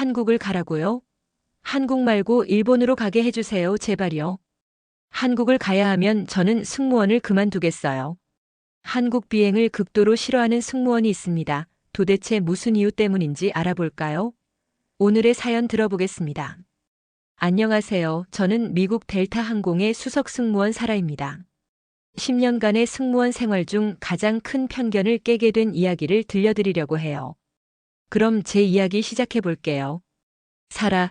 한국을 가라고요? 한국 말고 일본으로 가게 해주세요, 제발요. 한국을 가야 하면 저는 승무원을 그만두겠어요. 한국 비행을 극도로 싫어하는 승무원이 있습니다. 도대체 무슨 이유 때문인지 알아볼까요? 오늘의 사연 들어보겠습니다. 안녕하세요. 저는 미국 델타 항공의 수석 승무원 사라입니다. 10년간의 승무원 생활 중 가장 큰 편견을 깨게 된 이야기를 들려드리려고 해요. 그럼 제 이야기 시작해 볼게요. 사라,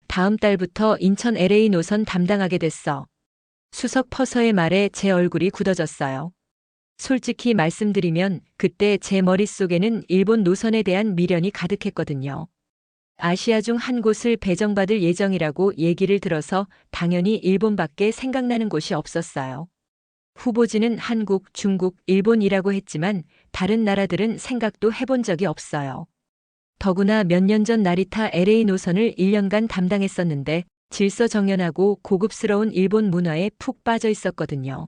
다음 달부터 인천 LA 노선 담당하게 됐어. 수석 퍼서의 말에 제 얼굴이 굳어졌어요. 솔직히 말씀드리면 그때 제 머릿속에는 일본 노선에 대한 미련이 가득했거든요. 아시아 중 한 곳을 배정받을 예정이라고 얘기를 들어서 당연히 일본밖에 생각나는 곳이 없었어요. 후보지는 한국, 중국, 일본이라고 했지만 다른 나라들은 생각도 해본 적이 없어요. 더구나 몇 년 전 나리타 LA 노선을 1년간 담당했었는데 질서정연하고 고급스러운 일본 문화에 푹 빠져 있었거든요.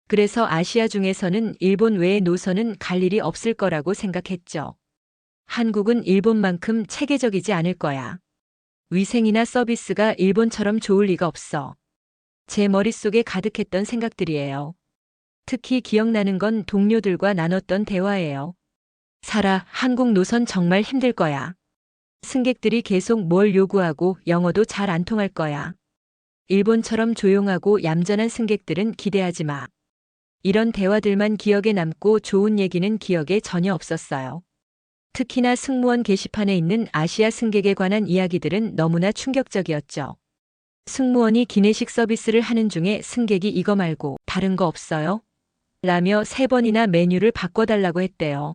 그래서 아시아 중에서는 일본 외의 노선은 갈 일이 없을 거라고 생각했죠. 한국은 일본만큼 체계적이지 않을 거야. 위생이나 서비스가 일본처럼 좋을 리가 없어. 제 머릿속에 가득했던 생각들이에요. 특히 기억나는 건 동료들과 나눴던 대화예요. 사라, 한국 노선 정말 힘들 거야. 승객들이 계속 뭘 요구하고 영어도 잘 안 통할 거야. 일본처럼 조용하고 얌전한 승객들은 기대하지 마. 이런 대화들만 기억에 남고 좋은 얘기는 기억에 전혀 없었어요. 특히나 승무원 게시판에 있는 아시아 승객에 관한 이야기들은 너무나 충격적이었죠. 승무원이 기내식 서비스를 하는 중에 승객이 이거 말고 다른 거 없어요? 라며 3번이나 메뉴를 바꿔달라고 했대요.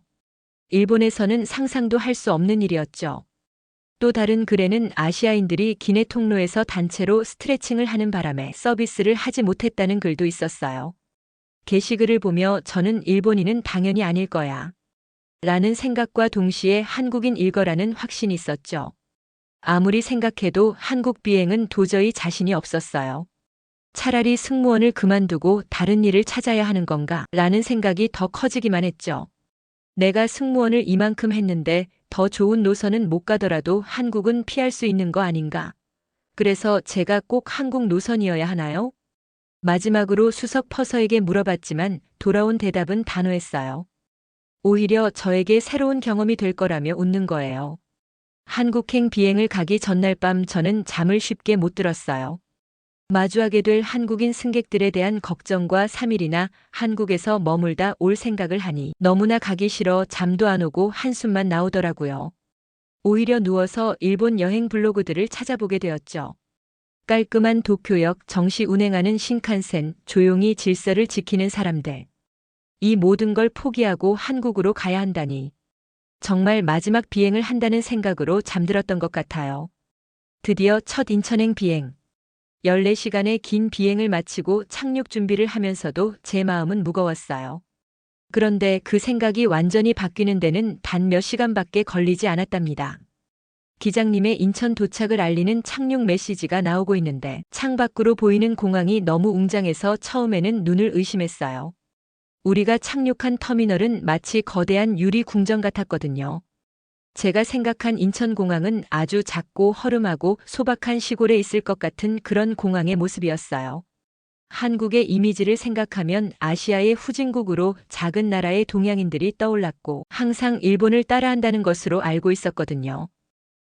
일본에서는 상상도 할 수 없는 일이었죠. 또 다른 글에는 아시아인들이 기내 통로에서 단체로 스트레칭을 하는 바람에 서비스를 하지 못했다는 글도 있었어요. 게시글을 보며 저는 일본인은 당연히 아닐 거야. 라는 생각과 동시에 한국인 일거라는 확신이 있었죠. 아무리 생각해도 한국 비행은 도저히 자신이 없었어요. 차라리 승무원을 그만두고 다른 일을 찾아야 하는 건가 라는 생각이 더 커지기만 했죠. 내가 승무원을 이만큼 했는데 더 좋은 노선은 못 가더라도 한국은 피할 수 있는 거 아닌가. 그래서 제가 꼭 한국 노선이어야 하나요? 마지막으로 수석 퍼서에게 물어봤지만 돌아온 대답은 단호했어요. 오히려 저에게 새로운 경험이 될 거라며 웃는 거예요. 한국행 비행을 가기 전날 밤 저는 잠을 쉽게 못 들었어요. 마주하게 될 한국인 승객들에 대한 걱정과 3일이나 한국에서 머물다 올 생각을 하니 너무나 가기 싫어 잠도 안 오고 한숨만 나오더라고요. 오히려 누워서 일본 여행 블로그들을 찾아보게 되었죠. 깔끔한 도쿄역, 정시 운행하는 신칸센, 조용히 질서를 지키는 사람들. 이 모든 걸 포기하고 한국으로 가야 한다니. 정말 마지막 비행을 한다는 생각으로 잠들었던 것 같아요. 드디어 첫 인천행 비행. 14시간의 긴 비행을 마치고 착륙 준비를 하면서도 제 마음은 무거웠어요. 그런데 그 생각이 완전히 바뀌는 데는 단 몇 시간밖에 걸리지 않았답니다. 기장님의 인천 도착을 알리는 착륙 메시지가 나오고 있는데 창밖으로 보이는 공항이 너무 웅장해서 처음에는 눈을 의심했어요. 우리가 착륙한 터미널은 마치 거대한 유리 궁전 같았거든요. 제가 생각한 인천공항은 아주 작고 허름하고 소박한 시골에 있을 것 같은 그런 공항의 모습이었어요. 한국의 이미지를 생각하면 아시아의 후진국으로 작은 나라의 동양인들이 떠올랐고 항상 일본을 따라한다는 것으로 알고 있었거든요.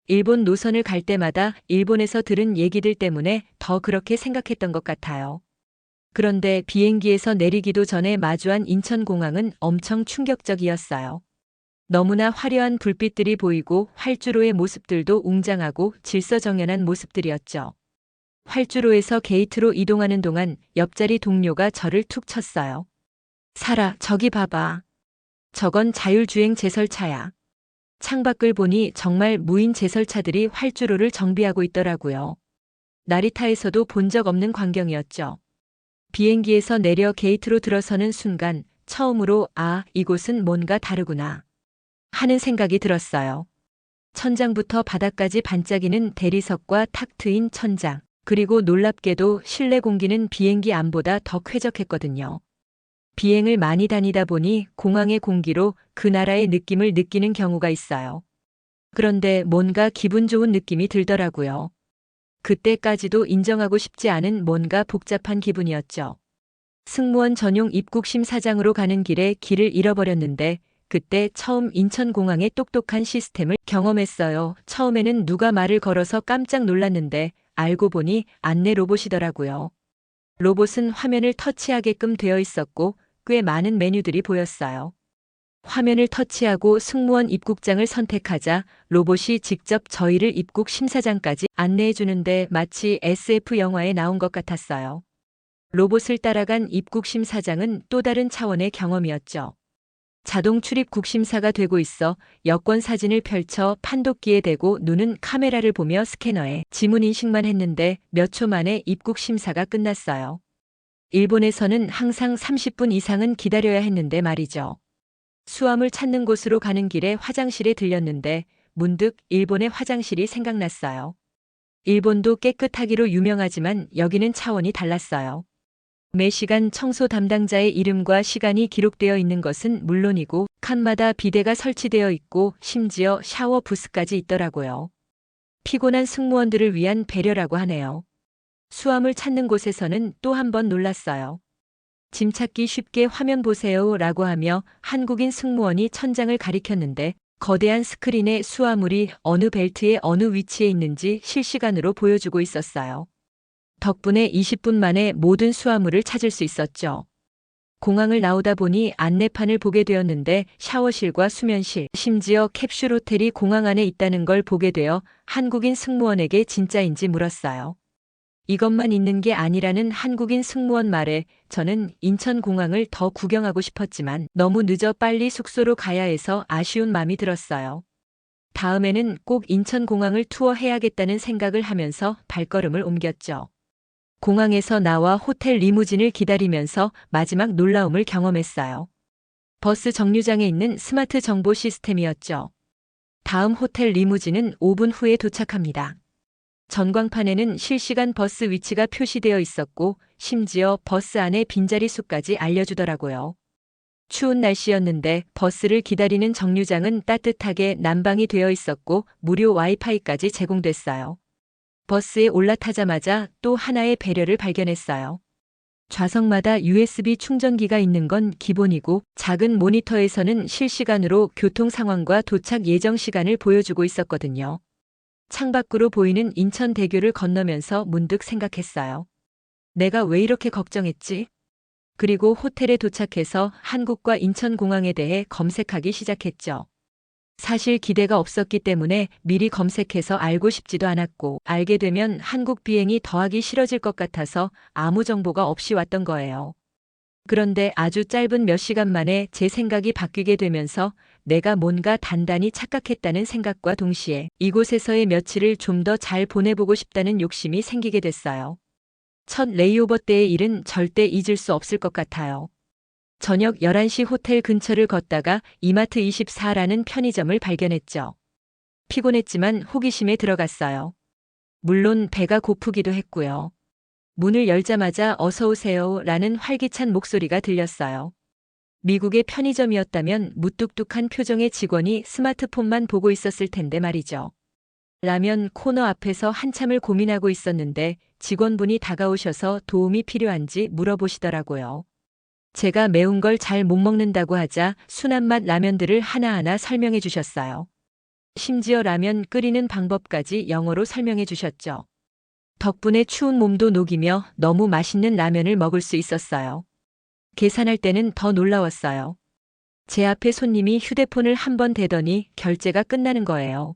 일본 노선을 갈 때마다 일본에서 들은 얘기들 때문에 더 그렇게 생각했던 것 같아요. 그런데 비행기에서 내리기도 전에 마주한 인천공항은 엄청 충격적이었어요. 너무나 화려한 불빛들이 보이고 활주로의 모습들도 웅장하고 질서정연한 모습들이었죠. 활주로에서 게이트로 이동하는 동안 옆자리 동료가 저를 툭 쳤어요. 사라, 저기 봐봐. 저건 자율주행 제설차야. 창밖을 보니 정말 무인 제설차들이 활주로를 정비하고 있더라고요. 나리타에서도 본 적 없는 광경이었죠. 비행기에서 내려 게이트로 들어서는 순간 처음으로 이곳은 뭔가 다르구나 하는 생각이 들었어요. 천장부터 바닥까지 반짝이는 대리석과 탁 트인 천장, 그리고 놀랍게도 실내 공기는 비행기 안보다 더 쾌적했거든요. 비행을 많이 다니다 보니 공항의 공기로 그 나라의 느낌을 느끼는 경우가 있어요. 그런데 뭔가 기분 좋은 느낌이 들더라고요. 그때까지도 인정하고 싶지 않은 뭔가 복잡한 기분이었죠. 승무원 전용 입국 심사장으로 가는 길에 길을 잃어버렸는데 그때 처음 인천공항의 똑똑한 시스템을 경험했어요. 처음에는 누가 말을 걸어서 깜짝 놀랐는데 알고 보니 안내 로봇이더라고요. 로봇은 화면을 터치하게끔 되어 있었고 꽤 많은 메뉴들이 보였어요. 화면을 터치하고 승무원 입국장을 선택하자 로봇이 직접 저희를 입국 심사장까지 안내해 주는데 마치 SF 영화에 나온 것 같았어요. 로봇을 따라간 입국 심사장은 또 다른 차원의 경험이었죠. 자동 출입 국심사가 되고 있어 여권 사진을 펼쳐 판독기에 대고 눈은 카메라를 보며 스캐너에 지문 인식만 했는데 몇 초 만에 입국 심사가 끝났어요. 일본에서는 항상 30분 이상은 기다려야 했는데 말이죠. 수암을 찾는 곳으로 가는 길에 화장실에 들렸는데 문득 일본의 화장실이 생각났어요. 일본도 깨끗하기로 유명하지만 여기는 차원이 달랐어요. 매 시간 청소 담당자의 이름과 시간이 기록되어 있는 것은 물론이고 칸마다 비데가 설치되어 있고 심지어 샤워 부스까지 있더라고요. 피곤한 승무원들을 위한 배려라고 하네요. 수암을 찾는 곳에서는 또 한 번 놀랐어요. 짐 찾기 쉽게 화면 보세요 라고 하며 한국인 승무원이 천장을 가리켰는데 거대한 스크린에 수화물이 어느 벨트의 어느 위치에 있는지 실시간으로 보여주고 있었어요. 덕분에 20분 만에 모든 수화물을 찾을 수 있었죠. 공항을 나오다 보니 안내판을 보게 되었는데 샤워실과 수면실, 심지어 캡슐 호텔이 공항 안에 있다는 걸 보게 되어 한국인 승무원에게 진짜인지 물었어요. 이것만 있는 게 아니라는 한국인 승무원 말에 저는 인천공항을 더 구경하고 싶었지만 너무 늦어 빨리 숙소로 가야 해서 아쉬운 마음이 들었어요. 다음에는 꼭 인천공항을 투어해야겠다는 생각을 하면서 발걸음을 옮겼죠. 공항에서 나와 호텔 리무진을 기다리면서 마지막 놀라움을 경험했어요. 버스 정류장에 있는 스마트 정보 시스템이었죠. 다음 호텔 리무진은 5분 후에 도착합니다. 전광판에는 실시간 버스 위치가 표시되어 있었고 심지어 버스 안의 빈자리 수까지 알려주더라고요. 추운 날씨였는데 버스를 기다리는 정류장은 따뜻하게 난방이 되어 있었고 무료 와이파이까지 제공됐어요. 버스에 올라타자마자 또 하나의 배려를 발견했어요. 좌석마다 USB 충전기가 있는 건 기본이고 작은 모니터에서는 실시간으로 교통 상황과 도착 예정 시간을 보여주고 있었거든요. 창밖으로 보이는 인천대교를 건너면서 문득 생각했어요. 내가 왜 이렇게 걱정했지? 그리고 호텔에 도착해서 한국과 인천공항에 대해 검색하기 시작했죠. 사실 기대가 없었기 때문에 미리 검색해서 알고 싶지도 않았고 알게 되면 한국 비행이 더하기 싫어질 것 같아서 아무 정보가 없이 왔던 거예요. 그런데 아주 짧은 몇 시간 만에 제 생각이 바뀌게 되면서 내가 뭔가 단단히 착각했다는 생각과 동시에 이곳에서의 며칠을 좀 더 잘 보내보고 싶다는 욕심이 생기게 됐어요. 첫 레이오버 때의 일은 절대 잊을 수 없을 것 같아요. 저녁 11시 호텔 근처를 걷다가 이마트24라는 편의점을 발견했죠. 피곤했지만 호기심에 들어갔어요. 물론 배가 고프기도 했고요. 문을 열자마자 어서 오세요 라는 활기찬 목소리가 들렸어요. 미국의 편의점이었다면 무뚝뚝한 표정의 직원이 스마트폰만 보고 있었을 텐데 말이죠. 라면 코너 앞에서 한참을 고민하고 있었는데 직원분이 다가오셔서 도움이 필요한지 물어보시더라고요. 제가 매운 걸 잘 못 먹는다고 하자 순한 맛 라면들을 하나하나 설명해 주셨어요. 심지어 라면 끓이는 방법까지 영어로 설명해 주셨죠. 덕분에 추운 몸도 녹이며 너무 맛있는 라면을 먹을 수 있었어요. 계산할 때는 더 놀라웠어요. 제 앞에 손님이 휴대폰을 한 번 대더니 결제가 끝나는 거예요.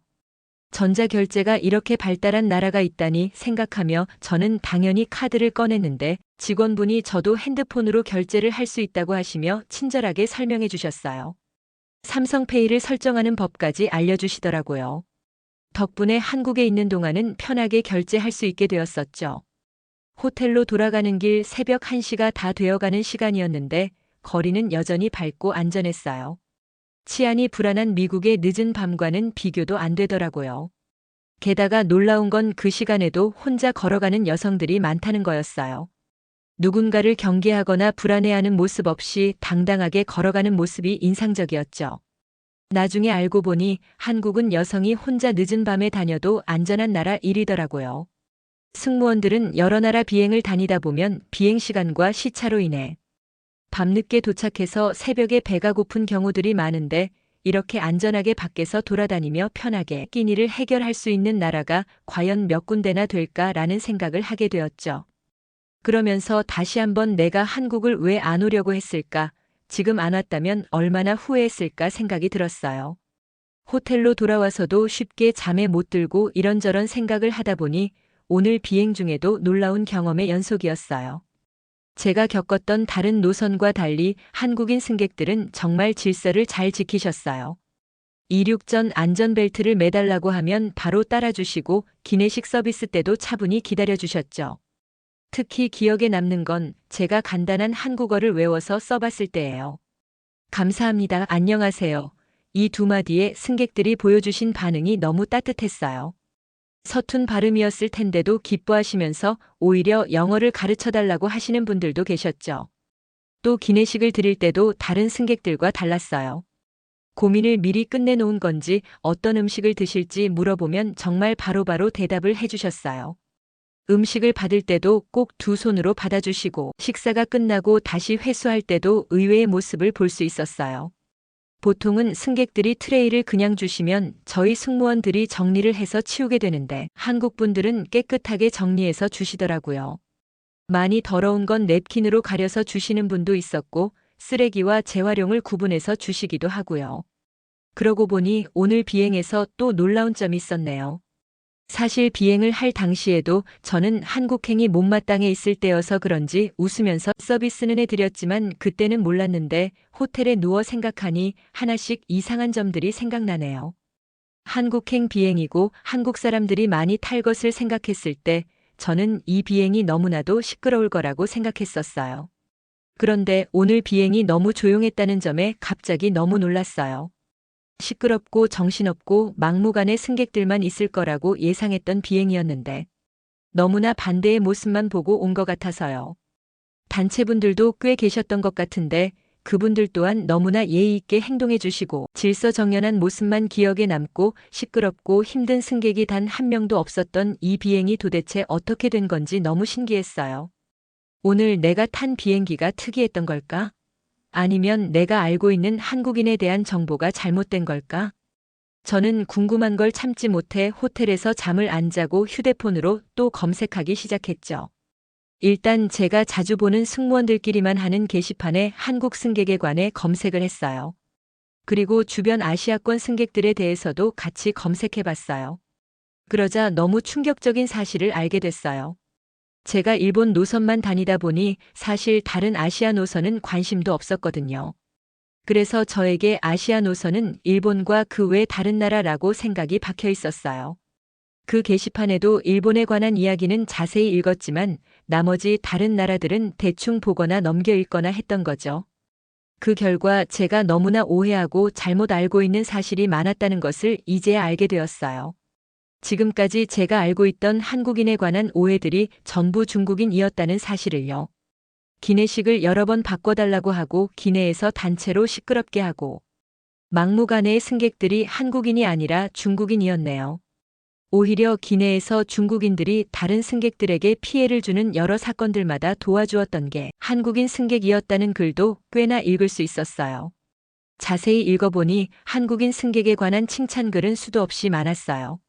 전자결제가 이렇게 발달한 나라가 있다니 생각하며 저는 당연히 카드를 꺼냈는데 직원분이 저도 핸드폰으로 결제를 할 수 있다고 하시며 친절하게 설명해 주셨어요. 삼성페이를 설정하는 법까지 알려주시더라고요. 덕분에 한국에 있는 동안은 편하게 결제할 수 있게 되었었죠. 호텔로 돌아가는 길 새벽 1시가 다 되어가는 시간이었는데 거리는 여전히 밝고 안전했어요. 치안이 불안한 미국의 늦은 밤과는 비교도 안 되더라고요. 게다가 놀라운 건 그 시간에도 혼자 걸어가는 여성들이 많다는 거였어요. 누군가를 경계하거나 불안해하는 모습 없이 당당하게 걸어가는 모습이 인상적이었죠. 나중에 알고 보니 한국은 여성이 혼자 늦은 밤에 다녀도 안전한 나라 1위더라고요. 승무원들은 여러 나라 비행을 다니다 보면 비행 시간과 시차로 인해 밤늦게 도착해서 새벽에 배가 고픈 경우들이 많은데 이렇게 안전하게 밖에서 돌아다니며 편하게 끼니를 해결할 수 있는 나라가 과연 몇 군데나 될까라는 생각을 하게 되었죠. 그러면서 다시 한번 내가 한국을 왜 안 오려고 했을까? 지금 안 왔다면 얼마나 후회했을까 생각이 들었어요. 호텔로 돌아와서도 쉽게 잠에 못 들고 이런저런 생각을 하다 보니 오늘 비행 중에도 놀라운 경험의 연속이었어요. 제가 겪었던 다른 노선과 달리 한국인 승객들은 정말 질서를 잘 지키셨어요. 이륙 전 안전벨트를 매달라고 하면 바로 따라주시고 기내식 서비스 때도 차분히 기다려주셨죠. 특히 기억에 남는 건 제가 간단한 한국어를 외워서 써봤을 때예요. 감사합니다. 안녕하세요. 이 두 마디에 승객들이 보여주신 반응이 너무 따뜻했어요. 서툰 발음이었을 텐데도 기뻐하시면서 오히려 영어를 가르쳐달라고 하시는 분들도 계셨죠. 또 기내식을 드릴 때도 다른 승객들과 달랐어요. 고민을 미리 끝내놓은 건지 어떤 음식을 드실지 물어보면 정말 바로바로 대답을 해주셨어요. 음식을 받을 때도 꼭 두 손으로 받아주시고 식사가 끝나고 다시 회수할 때도 의외의 모습을 볼 수 있었어요. 보통은 승객들이 트레이를 그냥 주시면 저희 승무원들이 정리를 해서 치우게 되는데 한국 분들은 깨끗하게 정리해서 주시더라고요. 많이 더러운 건 냅킨으로 가려서 주시는 분도 있었고 쓰레기와 재활용을 구분해서 주시기도 하고요. 그러고 보니 오늘 비행에서 또 놀라운 점이 있었네요. 사실 비행을 할 당시에도 저는 한국행이 못마땅해 있을 때여서 그런지 웃으면서 서비스는 해드렸지만 그때는 몰랐는데 호텔에 누워 생각하니 하나씩 이상한 점들이 생각나네요. 한국행 비행이고 한국 사람들이 많이 탈 것을 생각했을 때 저는 이 비행이 너무나도 시끄러울 거라고 생각했었어요. 그런데 오늘 비행이 너무 조용했다는 점에 갑자기 너무 놀랐어요. 시끄럽고 정신없고 막무가내 승객들만 있을 거라고 예상했던 비행이었는데 너무나 반대의 모습만 보고 온 것 같아서요. 단체분들도 꽤 계셨던 것 같은데 그분들 또한 너무나 예의 있게 행동해 주시고 질서정연한 모습만 기억에 남고 시끄럽고 힘든 승객이 단 한 명도 없었던 이 비행이 도대체 어떻게 된 건지 너무 신기했어요. 오늘 내가 탄 비행기가 특이했던 걸까? 아니면 내가 알고 있는 한국인에 대한 정보가 잘못된 걸까? 저는 궁금한 걸 참지 못해 호텔에서 잠을 안 자고 휴대폰으로 또 검색하기 시작했죠. 일단 제가 자주 보는 승무원들끼리만 하는 게시판에 한국 승객에 관해 검색을 했어요. 그리고 주변 아시아권 승객들에 대해서도 같이 검색해 봤어요. 그러자 너무 충격적인 사실을 알게 됐어요. 제가 일본 노선만 다니다 보니 사실 다른 아시아 노선은 관심도 없었거든요. 그래서 저에게 아시아 노선은 일본과 그 외 다른 나라라고 생각이 박혀 있었어요. 그 게시판에도 일본에 관한 이야기는 자세히 읽었지만 나머지 다른 나라들은 대충 보거나 넘겨 읽거나 했던 거죠. 그 결과 제가 너무나 오해하고 잘못 알고 있는 사실이 많았다는 것을 이제야 알게 되었어요. 지금까지 제가 알고 있던 한국인에 관한 오해들이 전부 중국인이었다는 사실을요. 기내식을 여러 번 바꿔달라고 하고 기내에서 단체로 시끄럽게 하고 막무가내의 승객들이 한국인이 아니라 중국인이었네요. 오히려 기내에서 중국인들이 다른 승객들에게 피해를 주는 여러 사건들마다 도와주었던 게 한국인 승객이었다는 글도 꽤나 읽을 수 있었어요. 자세히 읽어보니 한국인 승객에 관한 칭찬글은 수도 없이 많았어요.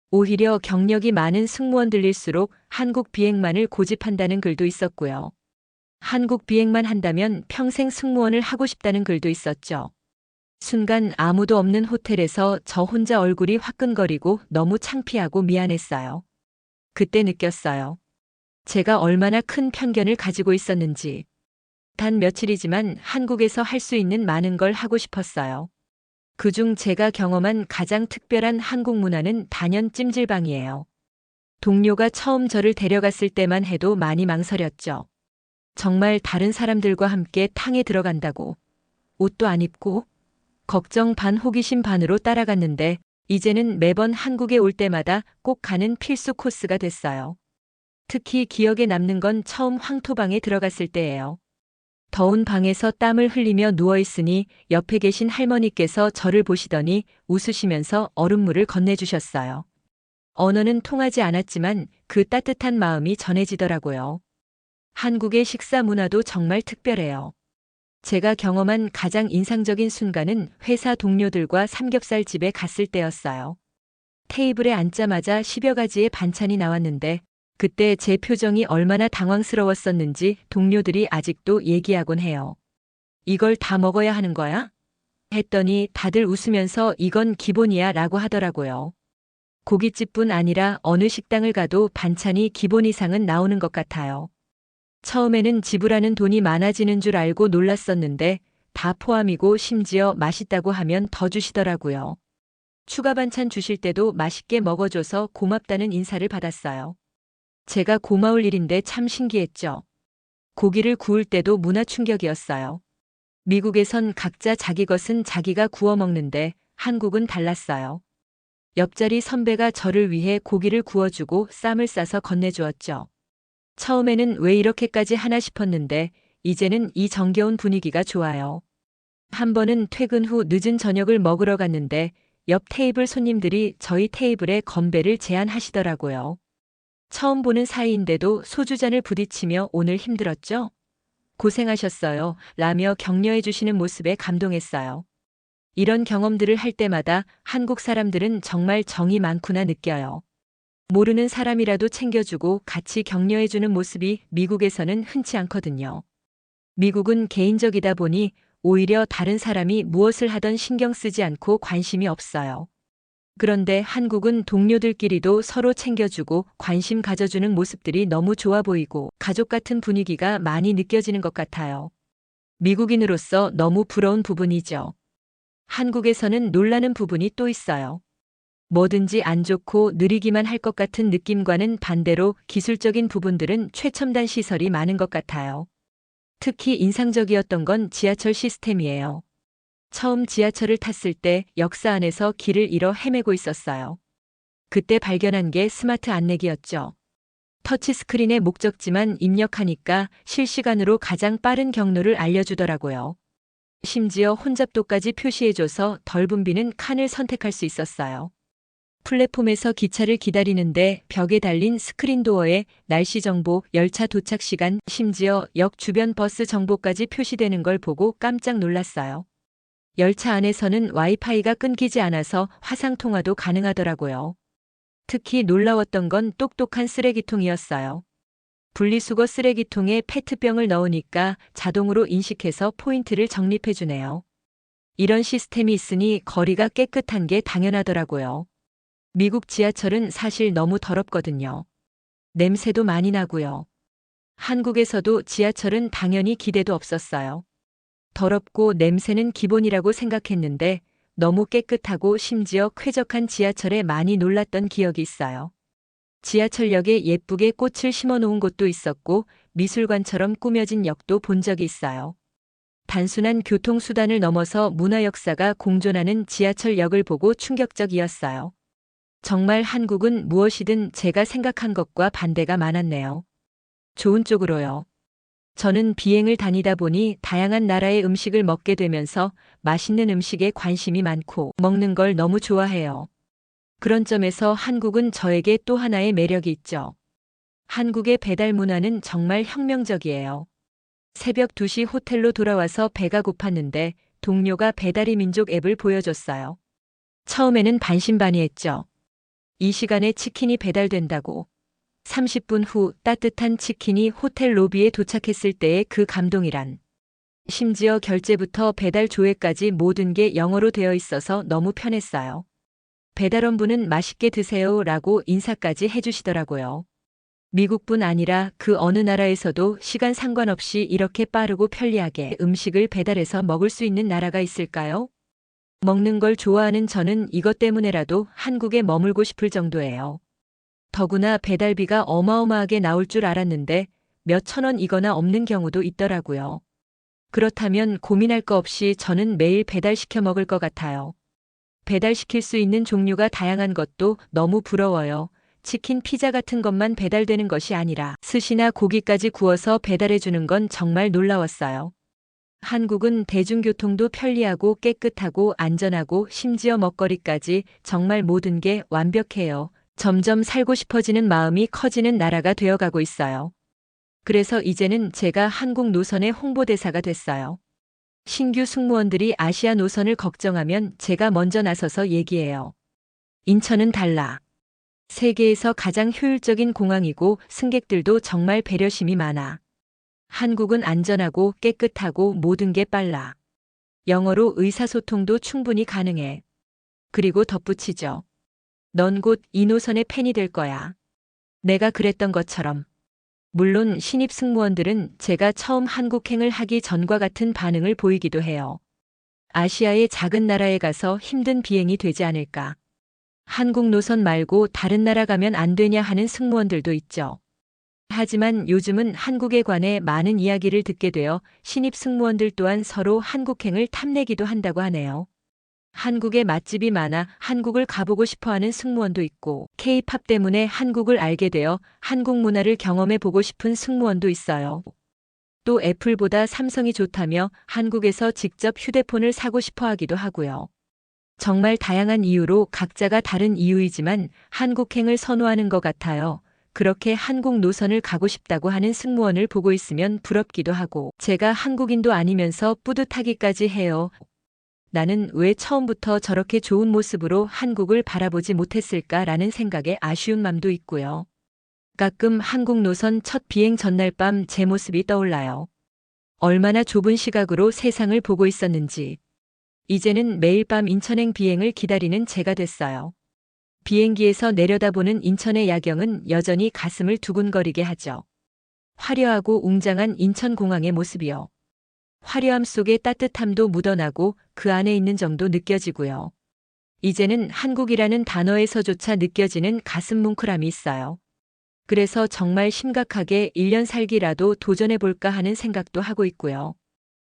오히려 경력이 많은 승무원들일수록 한국 비행만을 고집한다는 글도 있었고요. 한국 비행만 한다면 평생 승무원을 하고 싶다는 글도 있었죠. 순간 아무도 없는 호텔에서 저 혼자 얼굴이 화끈거리고 너무 창피하고 미안했어요. 그때 느꼈어요. 제가 얼마나 큰 편견을 가지고 있었는지. 단 며칠이지만 한국에서 할 수 있는 많은 걸 하고 싶었어요. 그중 제가 경험한 가장 특별한 한국 문화는 단연 찜질방이에요. 동료가 처음 저를 데려갔을 때만 해도 많이 망설였죠. 정말 다른 사람들과 함께 탕에 들어간다고. 옷도 안 입고. 걱정 반 호기심 반으로 따라갔는데 이제는 매번 한국에 올 때마다 꼭 가는 필수 코스가 됐어요. 특히 기억에 남는 건 처음 황토방에 들어갔을 때예요. 더운 방에서 땀을 흘리며 누워있으니 옆에 계신 할머니께서 저를 보시더니 웃으시면서 얼음물을 건네주셨어요. 언어는 통하지 않았지만 그 따뜻한 마음이 전해지더라고요. 한국의 식사 문화도 정말 특별해요. 제가 경험한 가장 인상적인 순간은 회사 동료들과 삼겹살집에 갔을 때였어요. 테이블에 앉자마자 10여 가지의 반찬이 나왔는데 그때 제 표정이 얼마나 당황스러웠었는지 동료들이 아직도 얘기하곤 해요. 이걸 다 먹어야 하는 거야? 했더니 다들 웃으면서 이건 기본이야 라고 하더라고요. 고깃집뿐 아니라 어느 식당을 가도 반찬이 기본 이상은 나오는 것 같아요. 처음에는 지불하는 돈이 많아지는 줄 알고 놀랐었는데 다 포함이고 심지어 맛있다고 하면 더 주시더라고요. 추가 반찬 주실 때도 맛있게 먹어줘서 고맙다는 인사를 받았어요. 제가 고마울 일인데 참 신기했죠. 고기를 구울 때도 문화 충격이었어요. 미국에선 각자 자기 것은 자기가 구워 먹는데 한국은 달랐어요. 옆자리 선배가 저를 위해 고기를 구워주고 쌈을 싸서 건네주었죠. 처음에는 왜 이렇게까지 하나 싶었는데 이제는 이 정겨운 분위기가 좋아요. 한 번은 퇴근 후 늦은 저녁을 먹으러 갔는데 옆 테이블 손님들이 저희 테이블에 건배를 제안하시더라고요. 처음 보는 사이인데도 소주잔을 부딪히며 오늘 힘들었죠? 고생하셨어요. 라며 격려해 주시는 모습에 감동했어요. 이런 경험들을 할 때마다 한국 사람들은 정말 정이 많구나 느껴요. 모르는 사람이라도 챙겨주고 같이 격려해주는 모습이 미국에서는 흔치 않거든요. 미국은 개인적이다 보니 오히려 다른 사람이 무엇을 하던 신경 쓰지 않고 관심이 없어요. 그런데 한국은 동료들끼리도 서로 챙겨주고 관심 가져주는 모습들이 너무 좋아 보이고 가족 같은 분위기가 많이 느껴지는 것 같아요. 미국인으로서 너무 부러운 부분이죠. 한국에서는 놀라는 부분이 또 있어요. 뭐든지 안 좋고 느리기만 할 것 같은 느낌과는 반대로 기술적인 부분들은 최첨단 시설이 많은 것 같아요. 특히 인상적이었던 건 지하철 시스템이에요. 처음 지하철을 탔을 때 역사 안에서 길을 잃어 헤매고 있었어요. 그때 발견한 게 스마트 안내기였죠. 터치스크린에 목적지만 입력하니까 실시간으로 가장 빠른 경로를 알려주더라고요. 심지어 혼잡도까지 표시해줘서 덜 붐비는 칸을 선택할 수 있었어요. 플랫폼에서 기차를 기다리는데 벽에 달린 스크린도어에 날씨 정보, 열차 도착 시간, 심지어 역 주변 버스 정보까지 표시되는 걸 보고 깜짝 놀랐어요. 열차 안에서는 와이파이가 끊기지 않아서 화상통화도 가능하더라고요. 특히 놀라웠던 건 똑똑한 쓰레기통이었어요. 분리수거 쓰레기통에 페트병을 넣으니까 자동으로 인식해서 포인트를 적립해주네요. 이런 시스템이 있으니 거리가 깨끗한 게 당연하더라고요. 미국 지하철은 사실 너무 더럽거든요. 냄새도 많이 나고요. 한국에서도 지하철은 당연히 기대도 없었어요. 더럽고 냄새는 기본이라고 생각했는데 너무 깨끗하고 심지어 쾌적한 지하철에 많이 놀랐던 기억이 있어요. 지하철역에 예쁘게 꽃을 심어 놓은 곳도 있었고 미술관처럼 꾸며진 역도 본 적이 있어요. 단순한 교통수단을 넘어서 문화 역사가 공존하는 지하철역을 보고 충격적이었어요. 정말 한국은 무엇이든 제가 생각한 것과 반대가 많았네요. 좋은 쪽으로요. 저는 비행을 다니다 보니 다양한 나라의 음식을 먹게 되면서 맛있는 음식에 관심이 많고 먹는 걸 너무 좋아해요. 그런 점에서 한국은 저에게 또 하나의 매력이 있죠. 한국의 배달 문화는 정말 혁명적이에요. 새벽 2시 호텔로 돌아와서 배가 고팠는데 동료가 배달의 민족 앱을 보여줬어요. 처음에는 반신반의했죠. 이 시간에 치킨이 배달된다고. 30분 후 따뜻한 치킨이 호텔 로비에 도착했을 때의 그 감동이란. 심지어 결제부터 배달 조회까지 모든 게 영어로 되어 있어서 너무 편했어요. 배달원분은 맛있게 드세요 라고 인사까지 해주시더라고요. 미국뿐 아니라 그 어느 나라에서도 시간 상관없이 이렇게 빠르고 편리하게 음식을 배달해서 먹을 수 있는 나라가 있을까요? 먹는 걸 좋아하는 저는 이것 때문에라도 한국에 머물고 싶을 정도예요. 더구나 배달비가 어마어마하게 나올 줄 알았는데 몇 천 원이거나 없는 경우도 있더라고요. 그렇다면 고민할 거 없이 저는 매일 배달시켜 먹을 것 같아요. 배달시킬 수 있는 종류가 다양한 것도 너무 부러워요. 치킨, 피자 같은 것만 배달되는 것이 아니라 스시나 고기까지 구워서 배달해 주는 건 정말 놀라웠어요. 한국은 대중교통도 편리하고 깨끗하고 안전하고 심지어 먹거리까지 정말 모든 게 완벽해요. 점점 살고 싶어지는 마음이 커지는 나라가 되어가고 있어요. 그래서 이제는 제가 한국 노선의 홍보대사가 됐어요. 신규 승무원들이 아시아 노선을 걱정하면 제가 먼저 나서서 얘기해요. 인천은 달라. 세계에서 가장 효율적인 공항이고 승객들도 정말 배려심이 많아. 한국은 안전하고 깨끗하고 모든 게 빨라. 영어로 의사소통도 충분히 가능해. 그리고 덧붙이죠. 넌 곧 이 노선의 팬이 될 거야. 내가 그랬던 것처럼. 물론 신입 승무원들은 제가 처음 한국행을 하기 전과 같은 반응을 보이기도 해요. 아시아의 작은 나라에 가서 힘든 비행이 되지 않을까. 한국 노선 말고 다른 나라 가면 안 되냐 하는 승무원들도 있죠. 하지만 요즘은 한국에 관해 많은 이야기를 듣게 되어 신입 승무원들 또한 서로 한국행을 탐내기도 한다고 하네요. 한국에 맛집이 많아 한국을 가보고 싶어하는 승무원도 있고 K-팝 때문에 한국을 알게 되어 한국 문화를 경험해 보고 싶은 승무원도 있어요. 또 애플보다 삼성이 좋다며 한국에서 직접 휴대폰을 사고 싶어 하기도 하고요. 정말 다양한 이유로 각자가 다른 이유이지만 한국행을 선호하는 것 같아요. 그렇게 한국 노선을 가고 싶다고 하는 승무원을 보고 있으면 부럽기도 하고 제가 한국인도 아니면서 뿌듯하기까지 해요. 나는 왜 처음부터 저렇게 좋은 모습으로 한국을 바라보지 못했을까라는 생각에 아쉬운 맘도 있고요. 가끔 한국 노선 첫 비행 전날 밤 제 모습이 떠올라요. 얼마나 좁은 시각으로 세상을 보고 있었는지. 이제는 매일 밤 인천행 비행을 기다리는 제가 됐어요. 비행기에서 내려다보는 인천의 야경은 여전히 가슴을 두근거리게 하죠. 화려하고 웅장한 인천공항의 모습이요. 화려함 속에 따뜻함도 묻어나고 그 안에 있는 정도 느껴지고요. 이제는 한국이라는 단어에서조차 느껴지는 가슴 뭉클함이 있어요. 그래서 정말 심각하게 1년 살기라도 도전해볼까 하는 생각도 하고 있고요.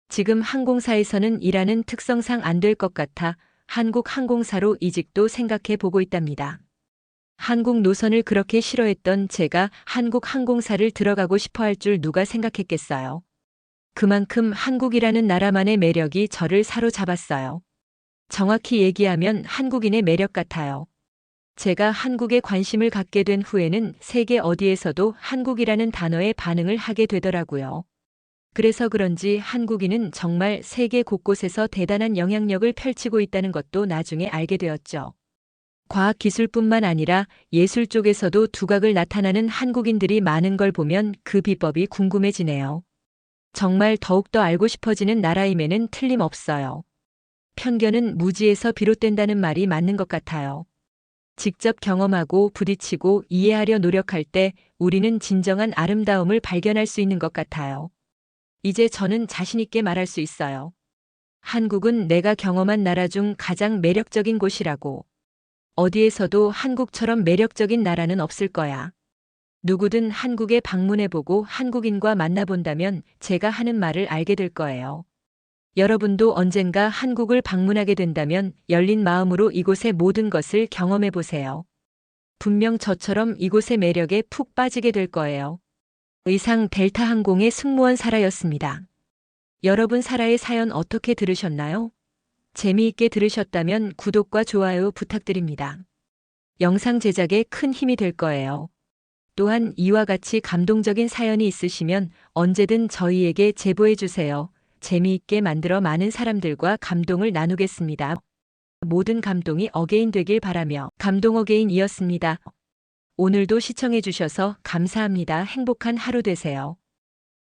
지금 항공사에서는 일하는 특성상 안 될 것 같아 한국 항공사로 이직도 생각해 보고 있답니다. 한국 노선을 그렇게 싫어했던 제가 한국 항공사를 들어가고 싶어 할 줄 누가 생각했겠어요. 그만큼 한국이라는 나라만의 매력이 저를 사로잡았어요. 정확히 얘기하면 한국인의 매력 같아요. 제가 한국에 관심을 갖게 된 후에는 세계 어디에서도 한국이라는 단어에 반응을 하게 되더라고요. 그래서 그런지 한국인은 정말 세계 곳곳에서 대단한 영향력을 펼치고 있다는 것도 나중에 알게 되었죠. 과학기술뿐만 아니라 예술 쪽에서도 두각을 나타나는 한국인들이 많은 걸 보면 그 비법이 궁금해지네요. 정말 더욱더 알고 싶어지는 나라임에는 틀림없어요. 편견은 무지에서 비롯된다는 말이 맞는 것 같아요. 직접 경험하고 부딪히고 이해하려 노력할 때 우리는 진정한 아름다움을 발견할 수 있는 것 같아요. 이제 저는 자신 있게 말할 수 있어요. 한국은 내가 경험한 나라 중 가장 매력적인 곳이라고. 어디에서도 한국처럼 매력적인 나라는 없을 거야. 누구든 한국에 방문해보고 한국인과 만나본다면 제가 하는 말을 알게 될 거예요. 여러분도 언젠가 한국을 방문하게 된다면 열린 마음으로 이곳의 모든 것을 경험해보세요. 분명 저처럼 이곳의 매력에 푹 빠지게 될 거예요. 이상 델타 항공의 승무원 사라였습니다. 여러분 사라의 사연 어떻게 들으셨나요? 재미있게 들으셨다면 구독과 좋아요 부탁드립니다. 영상 제작에 큰 힘이 될 거예요. 또한 이와 같이 감동적인 사연이 있으시면 언제든 저희에게 제보해 주세요. 재미있게 만들어 많은 사람들과 감동을 나누겠습니다. 모든 감동이 어게인 되길 바라며 감동 어게인이었습니다. 오늘도 시청해 주셔서 감사합니다. 행복한 하루 되세요.